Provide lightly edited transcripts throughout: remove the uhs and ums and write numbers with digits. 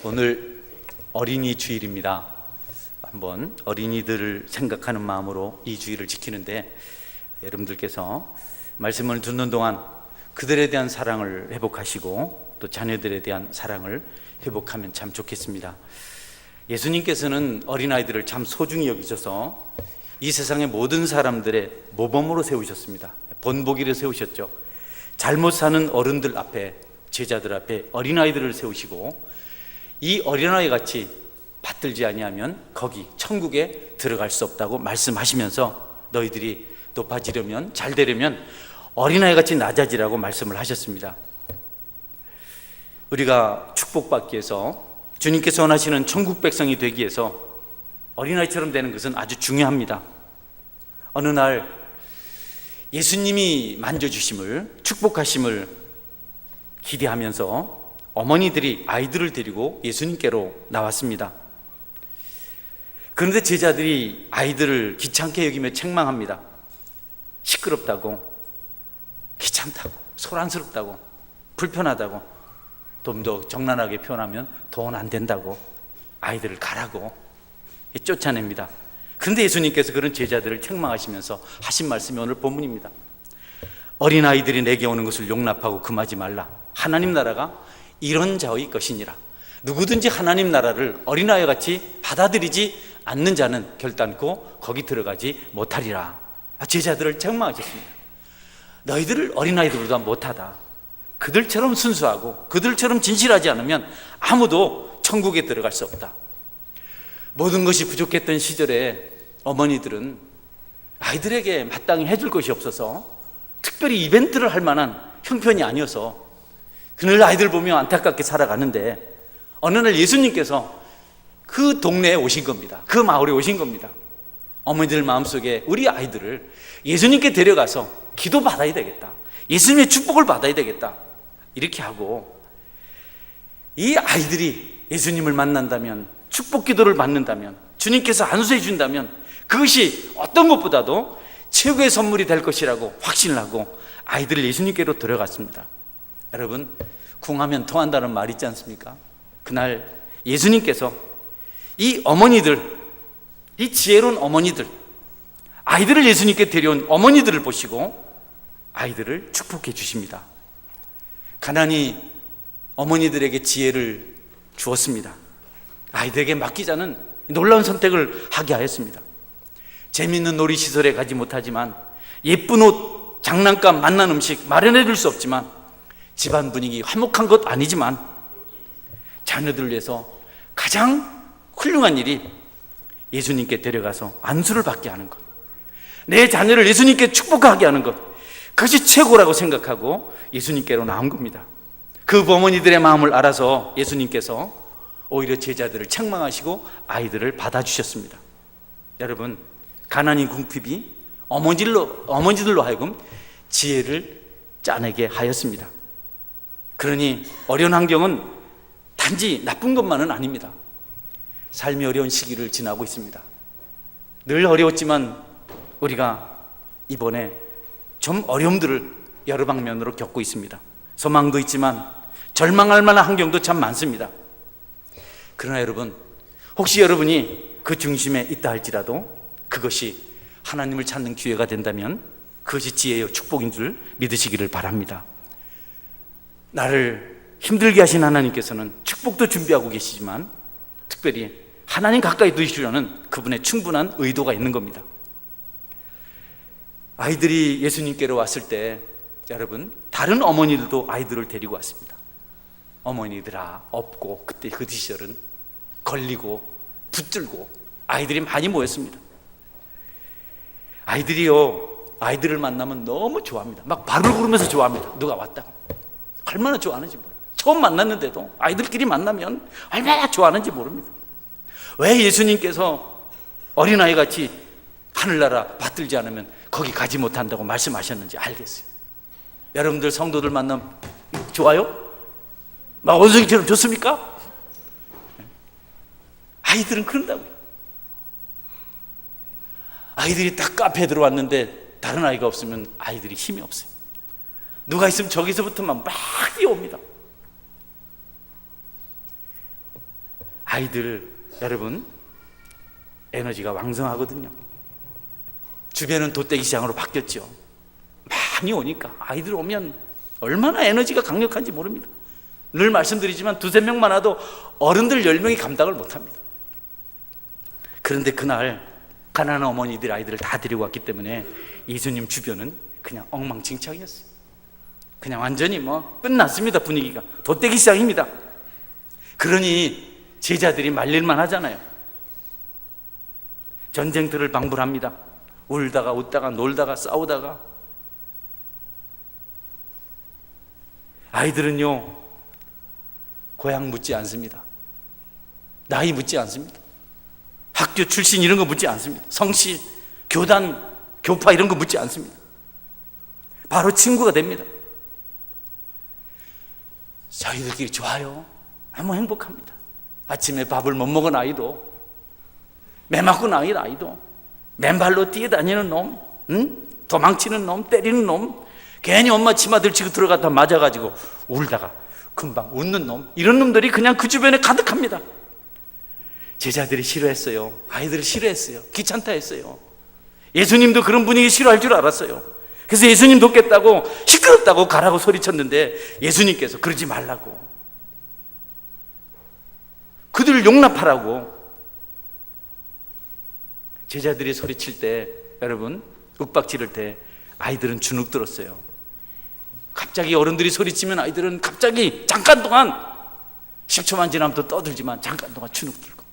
오늘 어린이 주일입니다. 한번 어린이들을 생각하는 마음으로 이 주일을 지키는데, 여러분들께서 말씀을 듣는 동안 그들에 대한 사랑을 회복하시고 또 자녀들에 대한 사랑을 회복하면 참 좋겠습니다. 예수님께서는 어린아이들을 참 소중히 여기셔서 이 세상의 모든 사람들의 모범으로 세우셨습니다. 본보기를 세우셨죠. 잘못 사는 어른들 앞에, 제자들 앞에 어린아이들을 세우시고, 이 어린아이 같이 받들지 아니하면 거기 천국에 들어갈 수 없다고 말씀하시면서 너희들이 높아지려면, 잘 되려면 어린아이 같이 낮아지라고 말씀을 하셨습니다. 우리가 축복받기 위해서, 주님께서 원하시는 천국 백성이 되기 위해서 어린아이처럼 되는 것은 아주 중요합니다. 어느 날 예수님이 만져주심을, 축복하심을 기대하면서 어머니들이 아이들을 데리고 예수님께로 나왔습니다. 그런데 제자들이 아이들을 귀찮게 여기며 책망합니다. 시끄럽다고, 귀찮다고, 소란스럽다고, 불편하다고, 좀 더 정난하게 표현하면 돈 안 된다고, 아이들을 가라고 쫓아냅니다. 그런데 예수님께서 그런 제자들을 책망하시면서 하신 말씀이 오늘 본문입니다. 어린아이들이 내게 오는 것을 용납하고 금하지 말라. 하나님 나라가 이런 자의 것이니라. 누구든지 하나님 나라를 어린아이 같이 받아들이지 않는 자는 결단코 거기 들어가지 못하리라. 제자들을 책망하셨습니다. 너희들을 어린아이들보다 못하다. 그들처럼 순수하고 그들처럼 진실하지 않으면 아무도 천국에 들어갈 수 없다. 모든 것이 부족했던 시절에 어머니들은 아이들에게 마땅히 해줄 것이 없어서 특별히 이벤트를 할 만한 형편이 아니어서 늘 아이들 보며 안타깝게 살아가는데, 어느 날 예수님께서 그 동네에 오신 겁니다. 그 마을에 오신 겁니다. 어머니들 마음속에 우리 아이들을 예수님께 데려가서 기도 받아야 되겠다, 예수님의 축복을 받아야 되겠다, 이렇게 하고, 이 아이들이 예수님을 만난다면, 축복 기도를 받는다면, 주님께서 안수해 준다면 그것이 어떤 것보다도 최고의 선물이 될 것이라고 확신을 하고 아이들을 예수님께로 데려갔습니다. 여러분, 궁하면 통한다는 말 있지 않습니까? 그날 예수님께서 이 어머니들, 이 지혜로운 어머니들, 아이들을 예수님께 데려온 어머니들을 보시고 아이들을 축복해 주십니다. 가난이 어머니들에게 지혜를 주었습니다. 아이들에게 맡기자는 놀라운 선택을 하게 하였습니다. 재미있는 놀이시설에 가지 못하지만, 예쁜 옷, 장난감, 맛난 음식 마련해 줄 수 없지만, 집안 분위기 화목한 것 아니지만 자녀들을 위해서 가장 훌륭한 일이 예수님께 데려가서 안수를 받게 하는 것, 내 자녀를 예수님께 축복하게 하는 것, 그것이 최고라고 생각하고 예수님께로 나온 겁니다. 그 어머니들의 마음을 알아서 예수님께서 오히려 제자들을 책망하시고 아이들을 받아주셨습니다. 여러분, 가난인 궁핍이 어머니들로 하여금 지혜를 짜내게 하였습니다. 그러니 어려운 환경은 단지 나쁜 것만은 아닙니다. 삶이 어려운 시기를 지나고 있습니다. 늘 어려웠지만 우리가 이번에 좀 어려움들을 여러 방면으로 겪고 있습니다. 소망도 있지만 절망할 만한 환경도 참 많습니다. 그러나 여러분, 혹시 여러분이 그 중심에 있다 할지라도 그것이 하나님을 찾는 기회가 된다면 그것이 지혜요 축복인 줄 믿으시기를 바랍니다. 나를 힘들게 하신 하나님께서는 축복도 준비하고 계시지만 특별히 하나님 가까이 두시려는 그분의 충분한 의도가 있는 겁니다. 아이들이 예수님께로 왔을 때, 여러분, 다른 어머니들도 아이들을 데리고 왔습니다. 어머니들아, 없고, 그때 그 시절은 걸리고 붙들고 아이들이 많이 모였습니다. 아이들을 만나면 너무 좋아합니다. 막 발을 구르면서 좋아합니다. 누가 왔다고 얼마나 좋아하는지 모릅니다. 처음 만났는데도 아이들끼리 만나면 얼마나 좋아하는지 모릅니다. 왜 예수님께서 어린아이 같이 하늘나라 받들지 않으면 거기 가지 못한다고 말씀하셨는지 알겠어요. 여러분들 성도들 만나면 좋아요? 막 원숭이처럼 좋습니까? 아이들은 그런다고요. 아이들이 딱 카페에 들어왔는데 다른 아이가 없으면 아이들이 힘이 없어요. 누가 있으면 저기서부터만 막 뛰어옵니다. 아이들 여러분 에너지가 왕성하거든요. 주변은 돗대기 시장으로 바뀌었죠. 많이 오니까 아이들 오면 얼마나 에너지가 강력한지 모릅니다. 늘 말씀드리지만 두세 명만 와도 어른들 10명이 감당을 못합니다. 그런데 그날 가난한 어머니들 아이들을 다 데리고 왔기 때문에 예수님 주변은 그냥 엉망진창이었어요. 그냥 완전히 끝났습니다. 분위기가 돗대기 시장입니다. 그러니 제자들이 말릴만 하잖아요. 전쟁터를 방불합니다. 울다가 웃다가 놀다가 싸우다가. 아이들은요 고향 묻지 않습니다. 나이 묻지 않습니다. 학교 출신 이런 거 묻지 않습니다. 성씨, 교단, 교파 이런 거 묻지 않습니다. 바로 친구가 됩니다. 저희들끼리 좋아요. 너무 행복합니다. 아침에 밥을 못 먹은 아이도, 매 맞고 나은 아이도, 맨발로 뛰어다니는 놈, 도망치는 놈, 때리는 놈, 괜히 엄마 치마 들치고 들어갔다 맞아가지고 울다가 금방 웃는 놈, 이런 놈들이 그냥 그 주변에 가득합니다. 제자들이 싫어했어요. 아이들을 싫어했어요. 귀찮다 했어요. 예수님도 그런 분위기 싫어할 줄 알았어요. 그래서 예수님 돕겠다고 시끄럽다고 가라고 소리쳤는데 예수님께서 그러지 말라고, 그들을 용납하라고. 제자들이 소리칠 때 여러분 윽박 지를 때 아이들은 주눅 들었어요. 갑자기 어른들이 소리치면 아이들은 갑자기 잠깐 동안 10초만 지나면 또 떠들지만 잠깐 동안 주눅 들고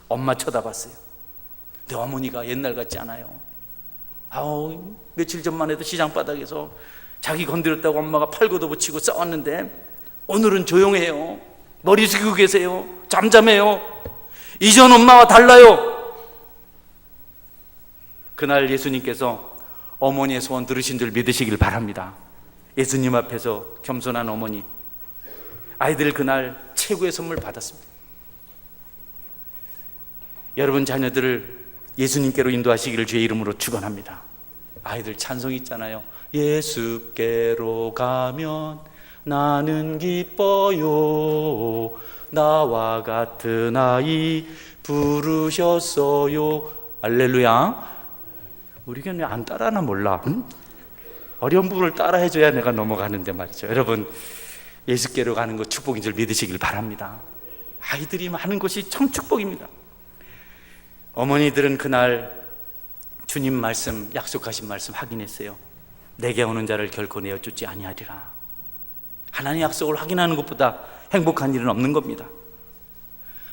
엄마 쳐다봤어요. 근데 어머니가 옛날 같지 않아요. 아우 며칠 전만 해도 시장 바닥에서 자기 건드렸다고 엄마가 팔 걷어붙이고 싸웠는데 오늘은 조용해요. 머리 숙이고 계세요. 잠잠해요. 이전 엄마와 달라요. 그날 예수님께서 어머니의 소원 들으신 줄 믿으시길 바랍니다. 예수님 앞에서 겸손한 어머니, 아이들 그날 최고의 선물 받았습니다. 여러분 자녀들을 예수님께로 인도하시기를 주의 이름으로 축원합니다. 아이들 찬송 있잖아요. 예수께로 가면 나는 기뻐요. 나와 같은 아이 부르셨어요. 알렐루야. 우리 교회 안 따라하나 몰라. 어려운 부분을 따라해줘야 내가 넘어가는데 말이죠. 여러분 예수께로 가는 것 축복인 줄 믿으시길 바랍니다. 아이들이 많은 것이 참 축복입니다. 어머니들은 그날 주님 말씀, 약속하신 말씀 확인했어요. 내게 오는 자를 결코 내어주지 아니하리라. 하나님의 약속을 확인하는 것보다 행복한 일은 없는 겁니다.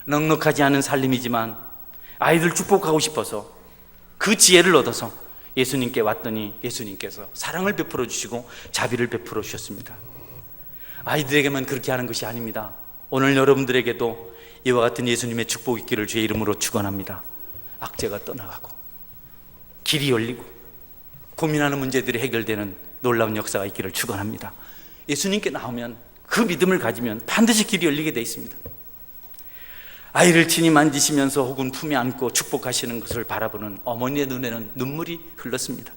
넉넉하지 않은 살림이지만 아이들 축복하고 싶어서 그 지혜를 얻어서 예수님께 왔더니 예수님께서 사랑을 베풀어 주시고 자비를 베풀어 주셨습니다. 아이들에게만 그렇게 하는 것이 아닙니다. 오늘 여러분들에게도 이와 같은 예수님의 축복이 있기를 주의 이름으로 축원합니다. 악재가 떠나가고 길이 열리고 고민하는 문제들이 해결되는 놀라운 역사가 있기를 축원합니다. 예수님께 나오면 그 믿음을 가지면 반드시 길이 열리게 돼 있습니다. 아이를 친히 만지시면서 혹은 품에 안고 축복하시는 것을 바라보는 어머니의 눈에는 눈물이 흘렀습니다.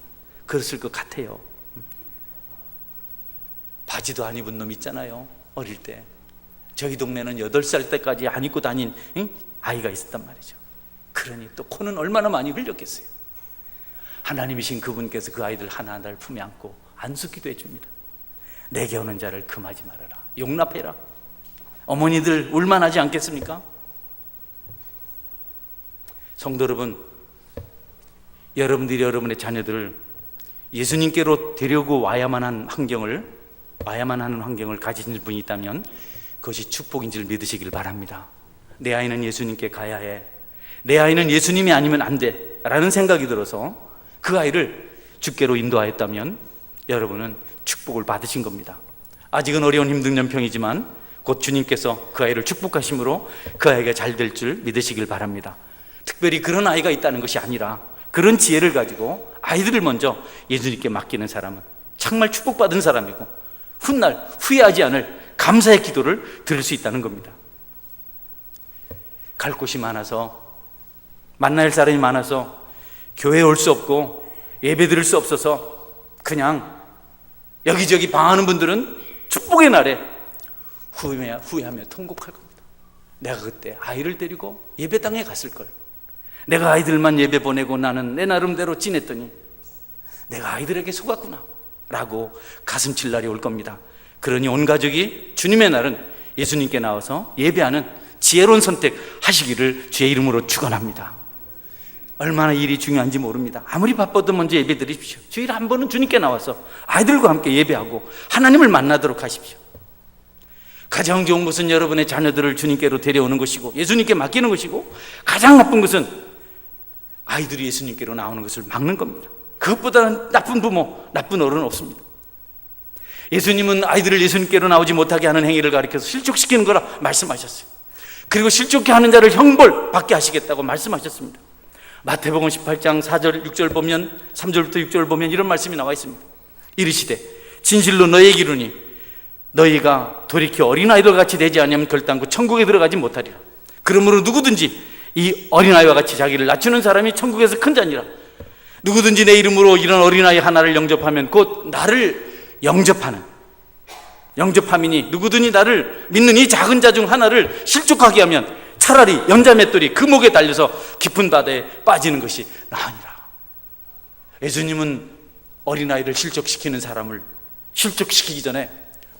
그랬을 것 같아요. 바지도 안 입은 놈 있잖아요. 어릴 때 저희 동네는 8살 때까지 안 입고 다닌 아이가 있었단 말이죠. 그러니 또 코는 얼마나 많이 흘렸겠어요. 하나님이신 그분께서 그 아이들 하나하나를 품에 안고 안수기도 해줍니다. 내게 오는 자를 금하지 말아라. 용납해라. 어머니들 울만하지 않겠습니까? 성도 여러분, 여러분들이 여러분의 자녀들을 예수님께로 데려고 와야만 하는 환경을 가지신 분이 있다면 그것이 축복인 줄 믿으시길 바랍니다. 내 아이는 예수님께 가야 해, 내 아이는 예수님이 아니면 안 돼 라는 생각이 들어서 그 아이를 주께로 인도하였다면 여러분은 축복을 받으신 겁니다. 아직은 어려운 힘든 연평이지만 곧 주님께서 그 아이를 축복하심으로 그 아이가 잘 될 줄 믿으시길 바랍니다. 특별히 그런 아이가 있다는 것이 아니라 그런 지혜를 가지고 아이들을 먼저 예수님께 맡기는 사람은 정말 축복받은 사람이고 훗날 후회하지 않을 감사의 기도를 들을 수 있다는 겁니다. 갈 곳이 많아서, 만날 사람이 많아서 교회에 올 수 없고 예배 드릴 수 없어서 그냥 여기저기 방하는 분들은 축복의 날에 후회하며 통곡할 겁니다. 내가 그때 아이를 데리고 예배당에 갔을 걸. 내가 아이들만 예배 보내고 나는 내 나름대로 지냈더니 내가 아이들에게 속았구나 라고 가슴칠 날이 올 겁니다. 그러니 온 가족이 주님의 날은 예수님께 나와서 예배하는 지혜로운 선택 하시기를 주의 이름으로 축원합니다. 얼마나 일이 중요한지 모릅니다. 아무리 바빠도 먼저 예배 드리십시오. 주일에 한 번은 주님께 나와서 아이들과 함께 예배하고 하나님을 만나도록 하십시오. 가장 좋은 것은 여러분의 자녀들을 주님께로 데려오는 것이고 예수님께 맡기는 것이고, 가장 나쁜 것은 아이들이 예수님께로 나오는 것을 막는 겁니다. 그것보다는 나쁜 부모, 나쁜 어른은 없습니다. 예수님은 아이들을 예수님께로 나오지 못하게 하는 행위를 가리켜서 실족시키는 거라 말씀하셨어요. 그리고 실족해 하는 자를 형벌 받게 하시겠다고 말씀하셨습니다. 마태복음 18장 4절 6절 보면, 3절부터 6절 보면 이런 말씀이 나와 있습니다. 이르시되 진실로 너희에게 이르니 너희가 돌이켜 어린아이들 같이 되지 아니하면 결단코 천국에 들어가지 못하리라. 그러므로 누구든지 이 어린아이와 같이 자기를 낮추는 사람이 천국에서 큰 자니라. 누구든지 내 이름으로 이런 어린아이 하나를 영접하면 곧 나를 영접함이니 누구든지 나를 믿는 이 작은 자 중 하나를 실족하게 하면 차라리 연자맷돌이 그 목에 달려서 깊은 바다에 빠지는 것이 나으니라. 예수님은 어린아이를 실족시키는 사람을 실족시키기 전에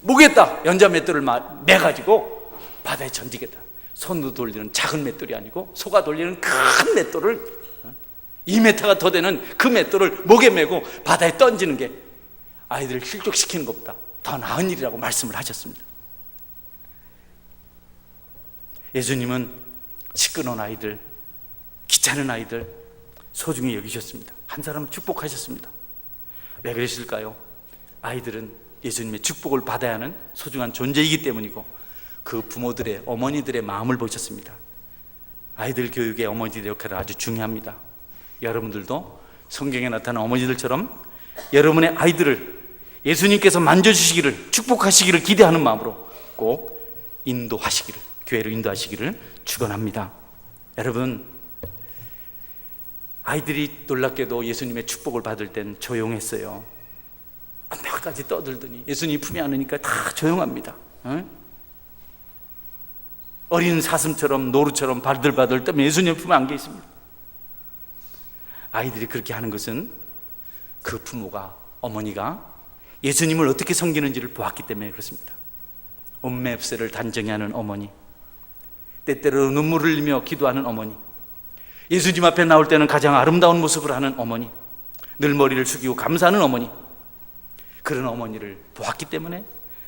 목에다 연자맷돌을 매가지고 바다에 던지겠다. 손으로 돌리는 작은 맷돌이 아니고 소가 돌리는 큰 맷돌을, 2m가 더 되는 그 맷돌을 목에 메고 바다에 던지는 게 아이들을 실족시키는 것보다 더 나은 일이라고 말씀을 하셨습니다. 예수님은 시끄러운 아이들, 귀찮은 아이들 소중히 여기셨습니다. 한 사람은 축복하셨습니다. 왜 그랬을까요? 아이들은 예수님의 축복을 받아야 하는 소중한 존재이기 때문이고, 그 부모들의, 어머니들의 마음을 보셨습니다. 아이들 교육의 어머니들의 역할은 아주 중요합니다. 여러분들도 성경에 나타난 어머니들처럼 여러분의 아이들을 예수님께서 만져주시기를, 축복하시기를 기대하는 마음으로 꼭 인도하시기를, 교회로 인도하시기를 축원합니다. 여러분, 아이들이 놀랍게도 예수님의 축복을 받을 땐 조용했어요. 몇 가지 떠들더니 예수님 품에 안으니까 다 조용합니다. 어린 사슴처럼 노루처럼 바들바들 떨면 예수님 품에 안겨 있습니다. 아이들이 그렇게 하는 것은 그 부모가, 어머니가 예수님을 어떻게 섬기는지를 보았기 때문에 그렇습니다. 온매입새를 단정히 하는 어머니, 때때로 눈물을 흘리며 기도하는 어머니, 예수님 앞에 나올 때는 가장 아름다운 모습을 하는 어머니, 늘 머리를 숙이고 감사하는 어머니, 그런 어머니를 보았기 때문에,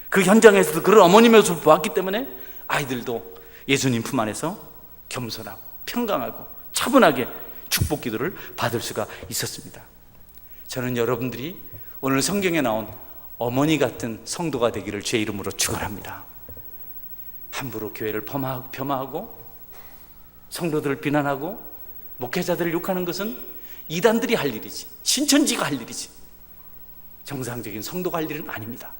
그 현장에서도 그런 어머니 모습을 보았기 때문에 아이들도 예수님 품 안에서 겸손하고 평강하고 차분하게 축복 기도를 받을 수가 있었습니다. 저는 여러분들이 오늘 성경에 나온 어머니 같은 성도가 되기를 주의 이름으로 축원합니다. 함부로 교회를 폄하하고 성도들을 비난하고 목회자들을 욕하는 것은 이단들이 할 일이지, 신천지가 할 일이지, 정상적인 성도가 할 일은 아닙니다.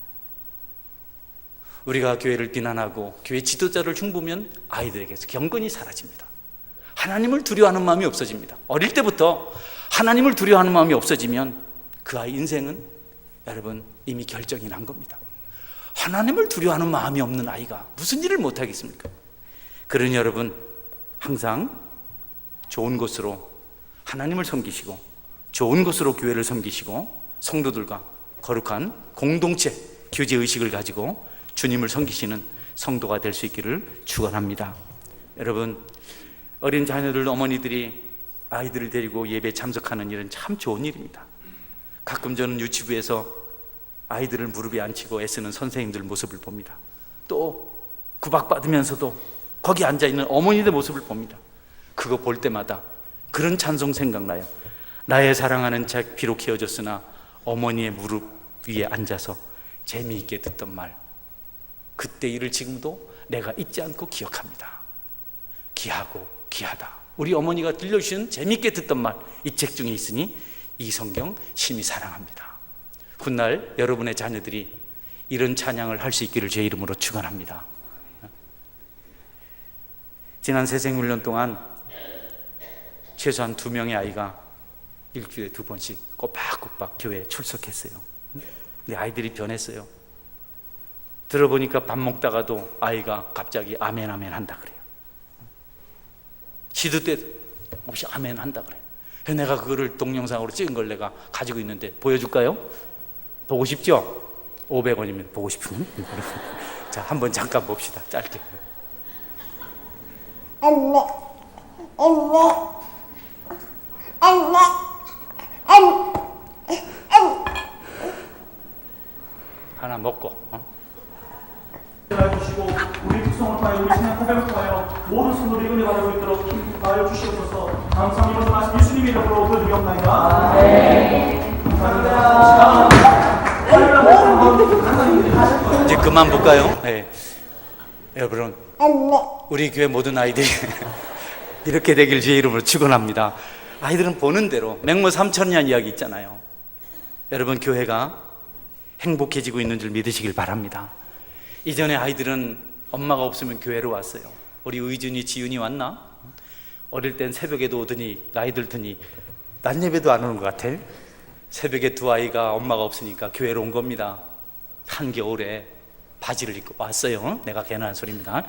우리가 교회를 비난하고 교회 지도자를 흉보면 아이들에게서 경건이 사라집니다. 하나님을 두려워하는 마음이 없어집니다. 어릴 때부터 하나님을 두려워하는 마음이 없어지면 그 아이 인생은, 여러분, 이미 결정이 난 겁니다. 하나님을 두려워하는 마음이 없는 아이가 무슨 일을 못하겠습니까? 그러니 여러분, 항상 좋은 곳으로 하나님을 섬기시고 좋은 곳으로 교회를 섬기시고 성도들과 거룩한 공동체, 교제의식을 가지고 주님을 섬기시는 성도가 될 수 있기를 축원합니다. 여러분, 어린 자녀들, 어머니들이 아이들을 데리고 예배에 참석하는 일은 참 좋은 일입니다. 가끔 저는 유치부에서 아이들을 무릎에 앉히고 애쓰는 선생님들 모습을 봅니다. 또 구박받으면서도 거기 앉아있는 어머니들 모습을 봅니다. 그거 볼 때마다 그런 찬송 생각나요. 나의 사랑하는 자 비록 헤어졌으나 어머니의 무릎 위에 앉아서 재미있게 듣던 말, 그때 일을 지금도 내가 잊지 않고 기억합니다. 귀하고 귀하다. 우리 어머니가 들려주신 재미있게 듣던 말, 이 책 중에 있으니 이 성경 심히 사랑합니다. 훗날 여러분의 자녀들이 이런 찬양을 할 수 있기를 제 이름으로 축원합니다. 지난 새생훈련 동안 최소한 2명의 아이가 일주일에 2번씩 꼬박꼬박 교회에 출석했어요. 근데 아이들이 변했어요. 들어보니까 밥 먹다가도 아이가 갑자기 아멘 아멘 한다 그래요. 시도 때 없이 아멘 한다 그래. 내가 그거를 동영상으로 찍은 걸 내가 가지고 있는데 보여줄까요? 보고 싶죠? 500원이면 보고 싶으면. 자, 한번 잠깐 봅시다. 짧게. 하나 먹고. 주시고 우리 특성을 통하여 우리 신앙 고백을 통하여 모든 성도들이 은혜 받고 있도록 힘하여 주시옵소서. 감사합니다. 말씀 예수님 이름으로 드리옵나이다. 감사합니다. 이제 그만 볼까요? 네. 여러분, 우리 교회 모든 아이들이 이렇게 되길 주의 이름으로 축원합니다. 아이들은 보는 대로 맹모 3천년 이야기 있잖아요. 여러분, 교회가 행복해지고 있는 줄 믿으시길 바랍니다. 이전에 아이들은 엄마가 없으면 교회로 왔어요. 우리 의준이, 지윤이 왔나? 어릴 땐 새벽에도 오더니 나이 들더니 낮 예배도 안 오는 것 같아. 새벽에 두 아이가 엄마가 없으니까 교회로 온 겁니다. 한겨울에 바지를 입고 왔어요. 내가 괜한 소리입니다.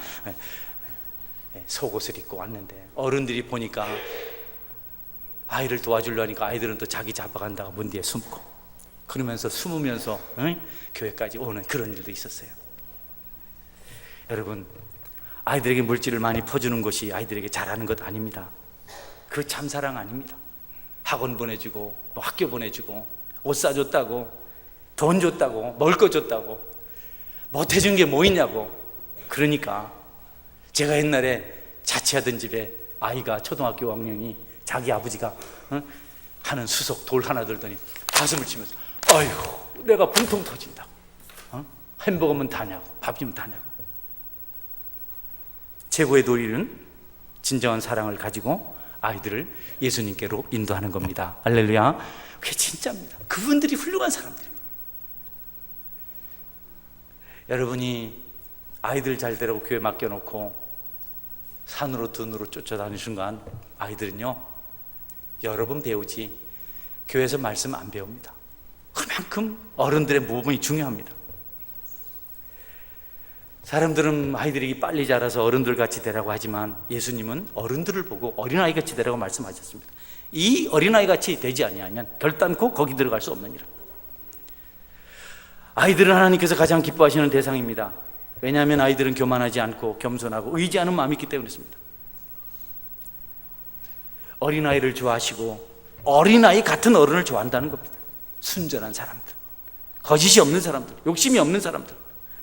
속옷을 입고 왔는데 어른들이 보니까 아이를 도와주려니까 아이들은 또 자기 잡아간다가 문 뒤에 숨고 그러면서 숨으면서 교회까지 오는 그런 일도 있었어요. 여러분, 아이들에게 물질을 많이 퍼주는 것이 아이들에게 잘하는 것 아닙니다. 그 참사랑 아닙니다. 학원 보내주고 뭐 학교 보내주고 옷 사줬다고 돈 줬다고 먹을 거 줬다고 못해준 게 뭐 있냐고. 그러니까 제가 옛날에 자취하던 집에 아이가 초등학교 5학년이 자기 아버지가 하는 수석 돌 하나 들더니 가슴을 치면서 아이고 내가 분통 터진다고. 햄버거면 다냐고 밥이면 다냐고. 최고의 도리는 진정한 사랑을 가지고 아이들을 예수님께로 인도하는 겁니다. 할렐루야. 그게 진짜입니다. 그분들이 훌륭한 사람들입니다. 여러분이 아이들 잘 되라고 교회 맡겨놓고 산으로 등으로 쫓아다니는 순간 아이들은요 여러 번 배우지 교회에서 말씀 안 배웁니다. 그만큼 어른들의 부분이 중요합니다. 사람들은 아이들이 빨리 자라서 어른들 같이 되라고 하지만 예수님은 어른들을 보고 어린아이 같이 되라고 말씀하셨습니다. 이 어린아이 같이 되지 아니하면 결단코 거기 들어갈 수 없느니라. 아이들은 하나님께서 가장 기뻐하시는 대상입니다. 왜냐하면 아이들은 교만하지 않고 겸손하고 의지하는 마음이 있기 때문이었습니다. 어린아이를 좋아하시고 어린아이 같은 어른을 좋아한다는 겁니다. 순전한 사람들, 거짓이 없는 사람들, 욕심이 없는 사람들,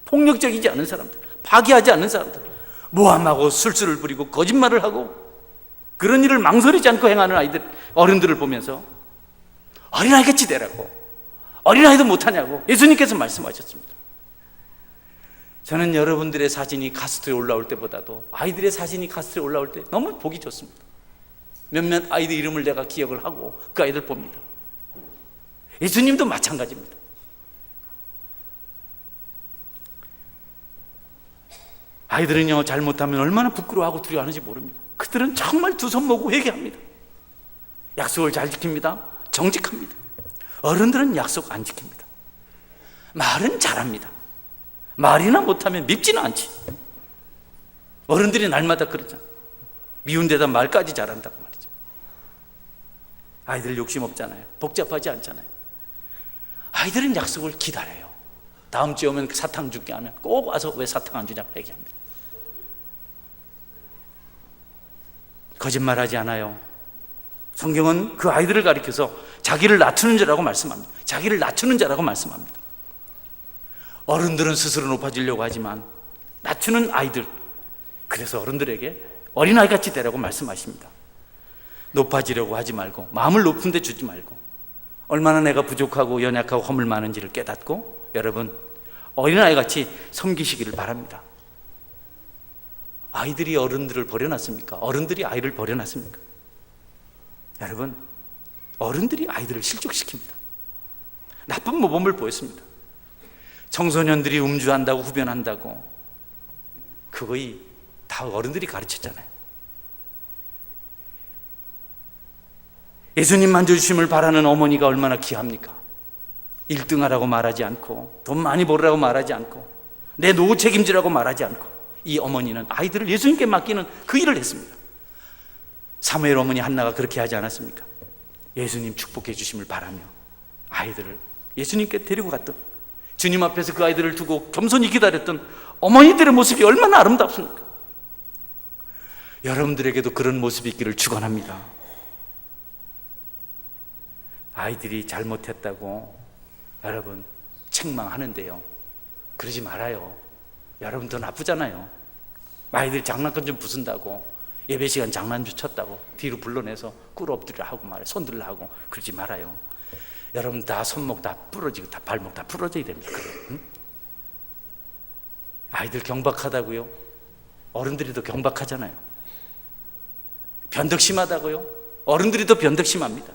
폭력적이지 않은 사람들, 파괴하지 않는 사람들, 모함하고 술수를 부리고 거짓말을 하고 그런 일을 망설이지 않고 행하는 아이들, 어른들을 보면서 어린아이같이 되라고. 어린아이도 못하냐고 예수님께서 말씀하셨습니다. 저는 여러분들의 사진이 가스트에 올라올 때보다도 아이들의 사진이 가스트에 올라올 때 너무 보기 좋습니다. 몇몇 아이들 이름을 내가 기억을 하고 그 아이들 봅니다. 예수님도 마찬가지입니다. 아이들은요 잘못하면 얼마나 부끄러워하고 두려워하는지 모릅니다. 그들은 정말 두 손 모으고 회개합니다. 약속을 잘 지킵니다. 정직합니다. 어른들은 약속 안 지킵니다. 말은 잘합니다. 말이나 못하면 밉지는 않지. 어른들이 날마다 그러잖아. 미운 데다 말까지 잘한다고 말이죠. 아이들 욕심 없잖아요. 복잡하지 않잖아요. 아이들은 약속을 기다려요. 다음 주에 오면 사탕 줄게 하면 꼭 와서 왜 사탕 안 주냐고 얘기합니다. 거짓말하지 않아요. 성경은 그 아이들을 가리켜서 자기를 낮추는 자라고 말씀합니다. 자기를 낮추는 자라고 말씀합니다. 어른들은 스스로 높아지려고 하지만 낮추는 아이들, 그래서 어른들에게 어린아이같이 되라고 말씀하십니다. 높아지려고 하지 말고 마음을 높은 데 주지 말고 얼마나 내가 부족하고 연약하고 허물 많은지를 깨닫고 여러분 어린아이같이 섬기시기를 바랍니다. 아이들이 어른들을 버려놨습니까? 어른들이 아이를 버려놨습니까? 여러분, 어른들이 아이들을 실족시킵니다. 나쁜 모범을 보였습니다. 청소년들이 음주한다고 흡연한다고 그거이 다 어른들이 가르쳤잖아요. 예수님 만져주심을 바라는 어머니가 얼마나 귀합니까? 1등하라고 말하지 않고 돈 많이 벌으라고 말하지 않고 내 노후 책임지라고 말하지 않고 이 어머니는 아이들을 예수님께 맡기는 그 일을 했습니다. 사무엘 어머니 한나가 그렇게 하지 않았습니까? 예수님 축복해 주심을 바라며 아이들을 예수님께 데리고 갔던, 주님 앞에서 그 아이들을 두고 겸손히 기다렸던 어머니들의 모습이 얼마나 아름답습니까? 여러분들에게도 그런 모습이 있기를 축원합니다. 아이들이 잘못했다고 여러분 책망하는데요, 그러지 말아요. 여러분 더 나쁘잖아요. 아이들이 장난감 좀 부순다고, 예배 시간 장난좀 쳤다고 뒤로 불러내서 꿇어 엎드려 하고 말해, 손들라 하고 그러지 말아요. 여러분 다 손목 다 부러지고 다 발목 다 부러져야 됩니다. 응? 아이들 경박하다고요? 어른들이 더 경박하잖아요. 변덕심하다고요? 어른들이 더 변덕심합니다.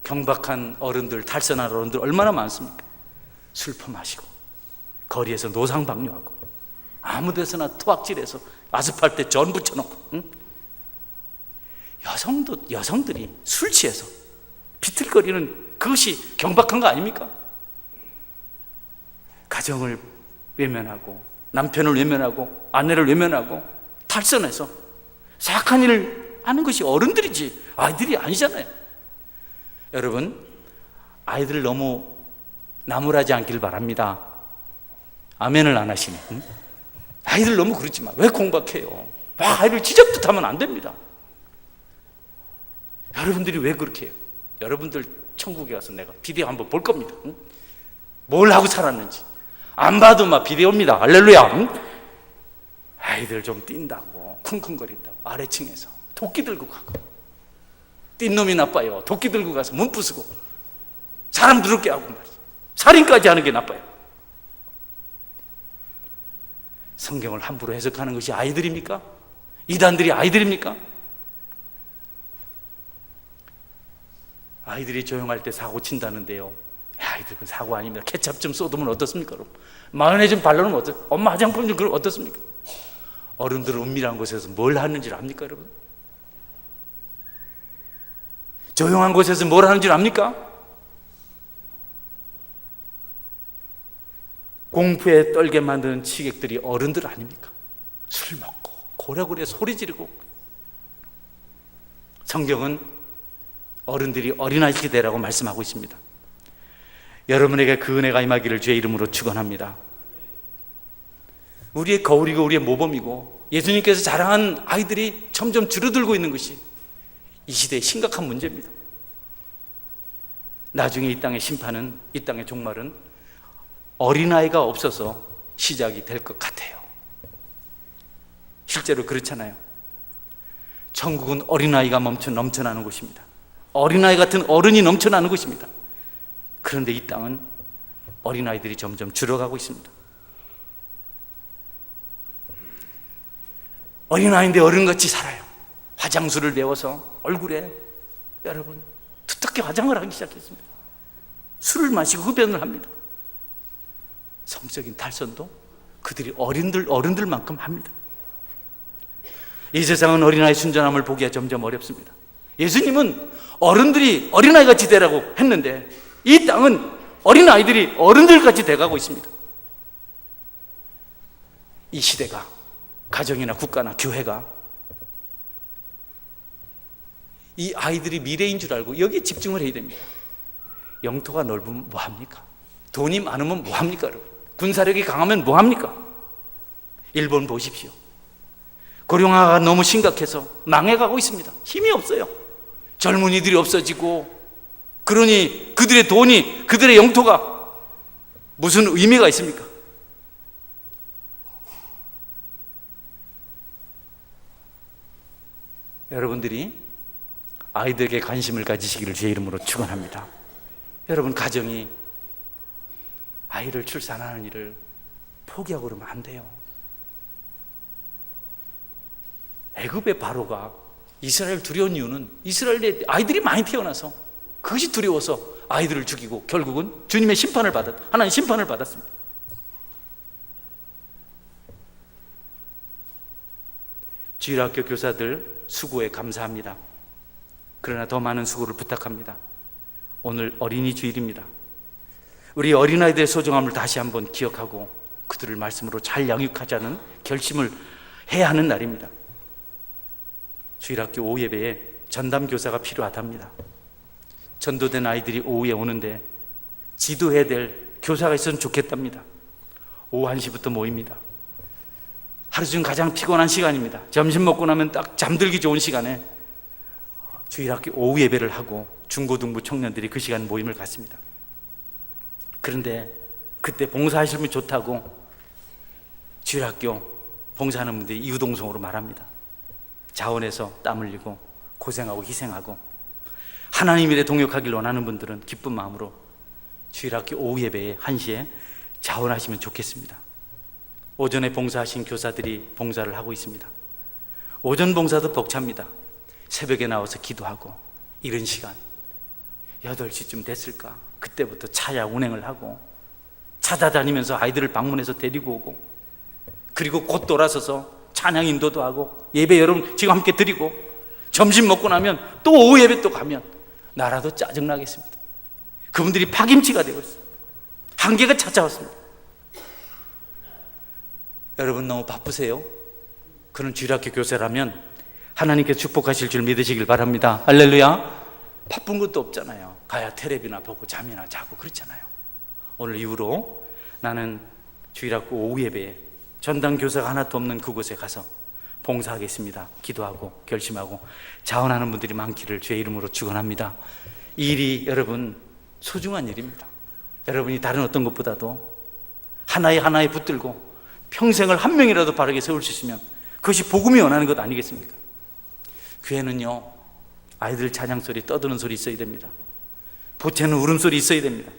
경박한 어른들, 탈선한 어른들 얼마나 많습니까? 술 퍼마시고 거리에서 노상방뇨하고 아무 데서나 토악질해서 아스팔트에 전 붙여놓고, 응? 여성들이 술 취해서 비틀거리는 그것이 경박한 거 아닙니까? 가정을 외면하고 남편을 외면하고 아내를 외면하고 탈선해서 사악한 일을 하는 것이 어른들이지 아이들이 아니잖아요. 여러분, 아이들 너무 나무라지 않길 바랍니다. 아멘을 안 하시네. 응? 아이들 너무 그러지 마. 왜 공박해요? 아이를 지적도 하면 안 됩니다. 여러분들이 왜 그렇게 해요? 여러분들 천국에 가서 내가 비디오 한번 볼 겁니다. 응? 뭘 하고 살았는지 안 봐도 막 비디오입니다. 할렐루야. 응? 아이들 좀 뛴다고 쿵쿵거린다고 아래층에서 도끼 들고 가고, 뛴 놈이 나빠요. 도끼 들고 가서 문 부수고 사람 더럽게 하고 말이죠. 살인까지 하는 게 나빠요. 성경을 함부로 해석하는 것이 아이들입니까? 이단들이 아이들입니까? 아이들이 조용할 때 사고 친다는데요, 아이들 그 사고 아니면 케첩 좀 쏟으면 어떻습니까? 여러분? 마요네즈 좀 발라놓으면 어떻습니까? 엄마 화장품 좀 그러면 어떻습니까? 어른들은 은밀한 곳에서 뭘 하는지 압니까, 여러분? 조용한 곳에서 뭘 하는지 압니까? 공포에 떨게 만드는 치객들이 어른들 아닙니까? 술 먹고 고래고래 소리 지르고. 성경은 어른들이 어린아이 시대라고 말씀하고 있습니다. 여러분에게 그 은혜가 임하기를 주의 이름으로 축원합니다. 우리의 거울이고 우리의 모범이고 예수님께서 자랑한 아이들이 점점 줄어들고 있는 것이 이 시대의 심각한 문제입니다. 나중에 이 땅의 심판은, 이 땅의 종말은 어린아이가 없어서 시작이 될 것 같아요. 실제로 그렇잖아요. 천국은 어린아이가 넘쳐나는 곳입니다. 어린아이 같은 어른이 넘쳐나는 곳입니다. 그런데 이 땅은 어린아이들이 점점 줄어가고 있습니다. 어린아이인데 어른같이 살아요. 화장술을 배워서 얼굴에 여러분 두텁게 화장을 하기 시작했습니다. 술을 마시고 흡연을 합니다. 성적인 탈선도 그들이 어른들만큼 합니다. 이 세상은 어린아이 순전함을 보기가 점점 어렵습니다. 예수님은 어른들이 어린아이같이 되라고 했는데 이 땅은 어린아이들이 어른들같이 돼가고 있습니다. 이 시대가, 가정이나 국가나 교회가 이 아이들이 미래인 줄 알고 여기에 집중을 해야 됩니다. 영토가 넓으면 뭐합니까? 돈이 많으면 뭐합니까? 군사력이 강하면 뭐합니까? 일본 보십시오. 고령화가 너무 심각해서 망해가고 있습니다. 힘이 없어요. 젊은이들이 없어지고, 그러니 그들의 돈이, 그들의 영토가 무슨 의미가 있습니까? 여러분들이 아이들에게 관심을 가지시기를 주의 이름으로 축원합니다. 여러분, 가정이 아이를 출산하는 일을 포기하고 그러면 안 돼요. 애굽의 바로가 이스라엘 두려운 이유는 이스라엘에 아이들이 많이 태어나서 그것이 두려워서 아이들을 죽이고 결국은 주님의 심판을 하나님 심판을 받았습니다. 주일학교 교사들 수고에 감사합니다. 그러나 더 많은 수고를 부탁합니다. 오늘 어린이 주일입니다. 우리 어린아이들의 소중함을 다시 한번 기억하고 그들을 말씀으로 잘 양육하자는 결심을 해야 하는 날입니다. 주일학교 오후 예배에 전담 교사가 필요하답니다. 전도된 아이들이 오후에 오는데 지도해야 될 교사가 있으면 좋겠답니다. 오후 1시부터 모입니다. 하루 중 가장 피곤한 시간입니다. 점심 먹고 나면 딱 잠들기 좋은 시간에 주일학교 오후 예배를 하고 중고등부 청년들이 그 시간 모임을 갖습니다. 그런데 그때 봉사하시면 좋다고 주일학교 봉사하는 분들이 이유동성으로 말합니다. 자원해서 땀 흘리고 고생하고 희생하고 하나님 일에 동역하길 원하는 분들은 기쁜 마음으로 주일학교 오후 예배에 1시에 자원하시면 좋겠습니다. 오전에 봉사하신 교사들이 봉사를 하고 있습니다. 오전 봉사도 벅찹니다. 새벽에 나와서 기도하고 이른 시간 8시쯤 됐을까? 그때부터 차야 운행을 하고 찾아다니면서 아이들을 방문해서 데리고 오고 그리고 곧 돌아서서 찬양 인도도 하고 예배 여러분 지금 함께 드리고 점심 먹고 나면 또 오후 예배 또 가면 나라도 짜증나겠습니다. 그분들이 파김치가 되고 있어요. 한계가 찾아왔습니다. 여러분 너무 바쁘세요? 그런 주일학교 교사라면 하나님께서 축복하실 줄 믿으시길 바랍니다. 할렐루야. 바쁜 것도 없잖아요. 가야 텔레비나 보고 잠이나 자고 그렇잖아요. 오늘 이후로 나는 주일학교 오후 예배에 전담 교사가 하나도 없는 그곳에 가서 봉사하겠습니다. 기도하고 결심하고 자원하는 분들이 많기를 주의 이름으로 축원합니다. 이 일이 여러분 소중한 일입니다. 여러분이 다른 어떤 것보다도 하나에 붙들고 평생을 한 명이라도 바르게 세울 수 있으면 그것이 복음이 원하는 것 아니겠습니까? 교회는요 아이들 찬양소리 떠드는 소리 있어야 됩니다. 보채는 울음소리 있어야 됩니다.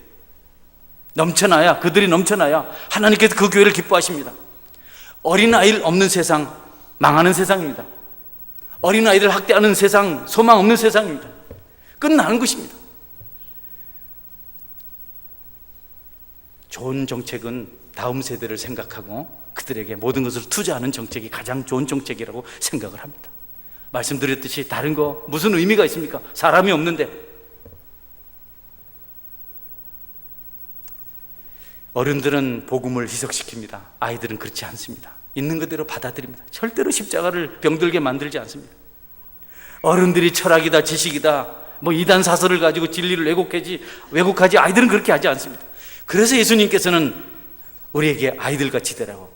넘쳐나야 그들이 넘쳐나야 하나님께서 그 교회를 기뻐하십니다. 어린아이를 없는 세상 망하는 세상입니다. 어린아이들 학대하는 세상 소망 없는 세상입니다. 끝나는 것입니다. 좋은 정책은 다음 세대를 생각하고 그들에게 모든 것을 투자하는 정책이 가장 좋은 정책이라고 생각을 합니다. 말씀드렸듯이 다른 거 무슨 의미가 있습니까? 사람이 없는데. 어른들은 복음을 희석시킵니다. 아이들은 그렇지 않습니다. 있는 그대로 받아들입니다. 절대로 십자가를 병들게 만들지 않습니다. 어른들이 철학이다 지식이다 뭐 이단 사설을 가지고 진리를 왜곡하지 아이들은 그렇게 하지 않습니다. 그래서 예수님께서는 우리에게 아이들같이 되라고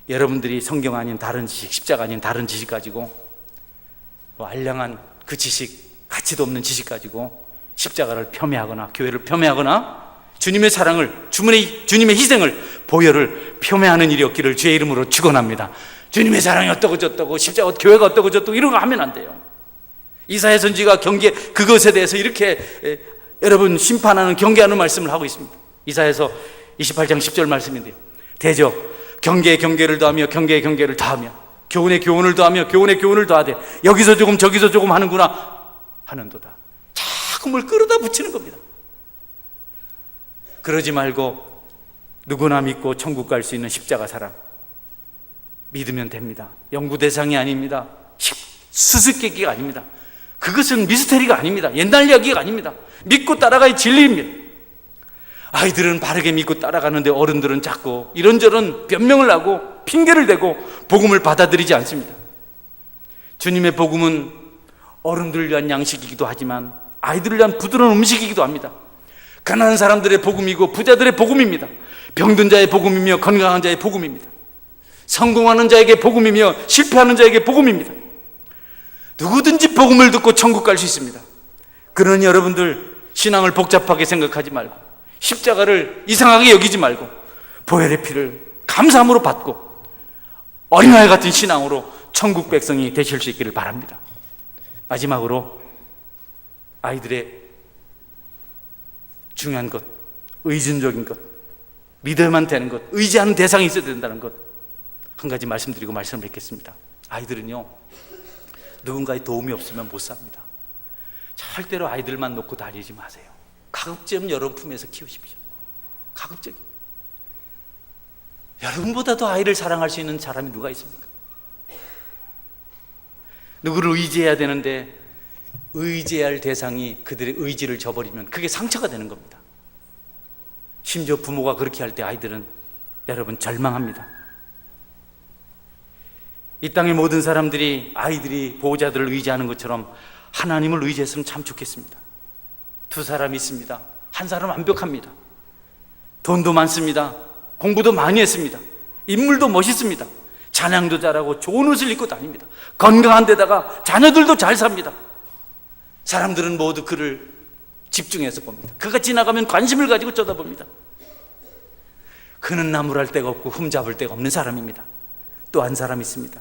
여러분들이 성경 아닌 다른 지식 십자가 아닌 다른 지식 가지고 알량한 그 지식 가치도 없는 지식 가지고 십자가를 폄훼하거나 교회를 폄훼하거나 주님의 사랑을 주님의 희생을 보혈을 폄훼하는 일이 없기를 주의 이름으로 축원합니다. 주님의 사랑이 어떠고 저떠고 십자가 교회가 어떠고 저떠고 이런 거 하면 안 돼요. 이사야 선지가 그것에 대해서 이렇게 여러분 심판하는 경계하는 말씀을 하고 있습니다. 이사야서 28장 10절 말씀인데요. 대저 경계에 경계를 더하며 경계에 경계를 더하며 교훈에 교훈을 더하며 교훈에 교훈을 더하되 여기서 조금 저기서 조금 하는구나 하는도다. 자꾸 뭘 끌어다 붙이는 겁니다. 그러지 말고 누구나 믿고 천국 갈 수 있는 십자가 사랑 믿으면 됩니다. 연구 대상이 아닙니다. 수수께끼가 아닙니다. 그것은 미스테리가 아닙니다. 옛날 이야기가 아닙니다. 믿고 따라가야 진리입니다. 아이들은 바르게 믿고 따라가는데 어른들은 자꾸 이런저런 변명을 하고 핑계를 대고 복음을 받아들이지 않습니다. 주님의 복음은 어른들을 위한 양식이기도 하지만 아이들을 위한 부드러운 음식이기도 합니다. 가난한 사람들의 복음이고 부자들의 복음입니다. 병든 자의 복음이며 건강한 자의 복음입니다. 성공하는 자에게 복음이며 실패하는 자에게 복음입니다. 누구든지 복음을 듣고 천국 갈 수 있습니다. 그러니 여러분들 신앙을 복잡하게 생각하지 말고 십자가를 이상하게 여기지 말고 보혈의 피를 감사함으로 받고 어린아이 같은 신앙으로 천국 백성이 되실 수 있기를 바랍니다. 마지막으로 아이들의 중요한 것, 의존적인 것, 믿어야만 되는 것, 의지하는 대상이 있어야 된다는 것 한 가지 말씀드리고 말씀을 맺겠습니다. 아이들은요 누군가의 도움이 없으면 못 삽니다. 절대로 아이들만 놓고 다니지 마세요. 가급적 여러분 품에서 키우십시오. 가급적. 여러분보다도 아이를 사랑할 수 있는 사람이 누가 있습니까? 누구를 의지해야 되는데 의지할 대상이 그들의 의지를 저버리면 그게 상처가 되는 겁니다. 심지어 부모가 그렇게 할 때 아이들은 여러분 절망합니다. 이 땅의 모든 사람들이 아이들이 보호자들을 의지하는 것처럼 하나님을 의지했으면 참 좋겠습니다. 두 사람이 있습니다. 한 사람은 완벽합니다. 돈도 많습니다. 공부도 많이 했습니다. 인물도 멋있습니다. 찬양도 잘하고 좋은 옷을 입고 다닙니다. 건강한 데다가 자녀들도 잘 삽니다. 사람들은 모두 그를 집중해서 봅니다. 그가 지나가면 관심을 가지고 쳐다봅니다. 그는 나무랄 데가 없고 흠잡을 데가 없는 사람입니다. 또 한 사람이 있습니다.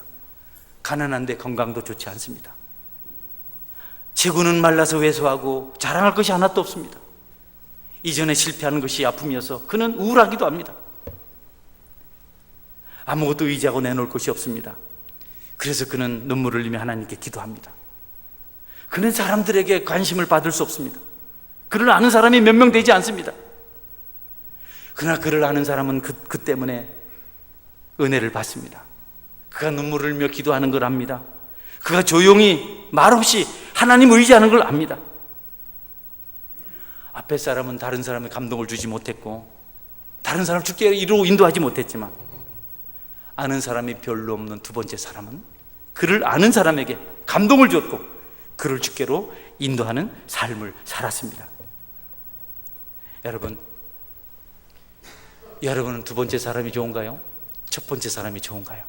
가난한데 건강도 좋지 않습니다. 체구는 말라서 왜소하고 자랑할 것이 하나도 없습니다. 이전에 실패하는 것이 아픔이어서 그는 우울하기도 합니다. 아무것도 의지하고 내놓을 것이 없습니다. 그래서 그는 눈물을 흘리며 하나님께 기도합니다. 그는 사람들에게 관심을 받을 수 없습니다. 그를 아는 사람이 몇 명 되지 않습니다. 그러나 그를 아는 사람은 그 때문에 은혜를 받습니다. 그가 눈물을 흘리며 기도하는 걸 압니다. 그가 조용히 말없이 하나님 의지하는 걸 압니다. 앞에 사람은 다른 사람의 감동을 주지 못했고 다른 사람 죽게 이루고 인도하지 못했지만 아는 사람이 별로 없는 두 번째 사람은 그를 아는 사람에게 감동을 줬고 그를 주께로 인도하는 삶을 살았습니다. 여러분은 두 번째 사람이 좋은가요? 첫 번째 사람이 좋은가요?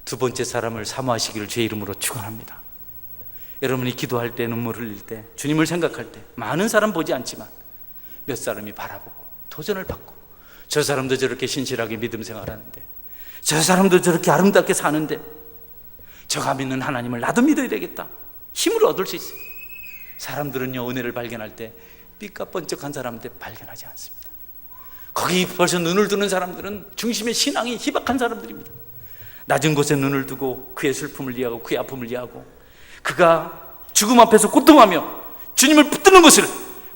두 번째 사람을 사모하시기를 제 이름으로 축원합니다. 여러분이 기도할 때, 눈물을 흘릴 때, 주님을 생각할 때 많은 사람 보지 않지만 몇 사람이 바라보고 도전을 받고 저 사람도 저렇게 신실하게 믿음 생활하는데 저 사람도 저렇게 아름답게 사는데 저가 믿는 하나님을 나도 믿어야 되겠다 힘을 얻을 수 있어요. 사람들은요 은혜를 발견할 때 삐까뻔쩍한 사람들 발견하지 않습니다. 거기 벌써 눈을 두는 사람들은 중심의 신앙이 희박한 사람들입니다. 낮은 곳에 눈을 두고 그의 슬픔을 이해하고 그의 아픔을 이해하고 그가 죽음 앞에서 고통하며 주님을 붙드는 것을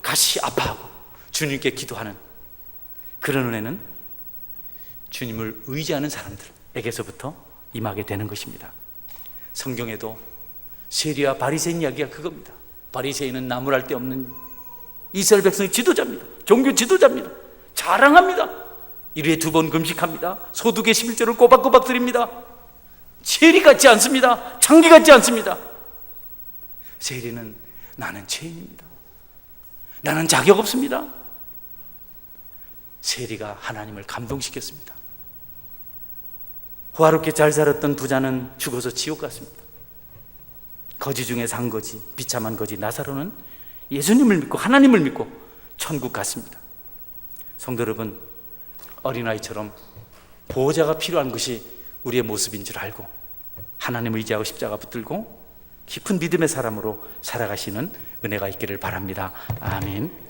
가시 아파하고 주님께 기도하는 그런 은혜는 주님을 의지하는 사람들에게서부터 임하게 되는 것입니다. 성경에도 세리와 바리새인 이야기가 그겁니다. 바리새인은 나무랄 데 없는 이스라엘 백성의 지도자입니다. 종교 지도자입니다. 자랑합니다. 일주일에 2번 금식합니다. 소득의 11조를 꼬박꼬박 드립니다. 세리 같지 않습니다. 창기 같지 않습니다. 세리는 나는 죄인입니다. 나는 자격 없습니다. 세리가 하나님을 감동시켰습니다. 호화롭게 잘 살았던 부자는 죽어서 지옥 갔습니다. 거지 중에 산 거지, 비참한 거지 나사로는 예수님을 믿고 하나님을 믿고 천국 갔습니다. 성도 여러분, 어린아이처럼 보호자가 필요한 것이 우리의 모습인 줄 알고 하나님을 의지하고 십자가 붙들고 깊은 믿음의 사람으로 살아가시는 은혜가 있기를 바랍니다. 아멘.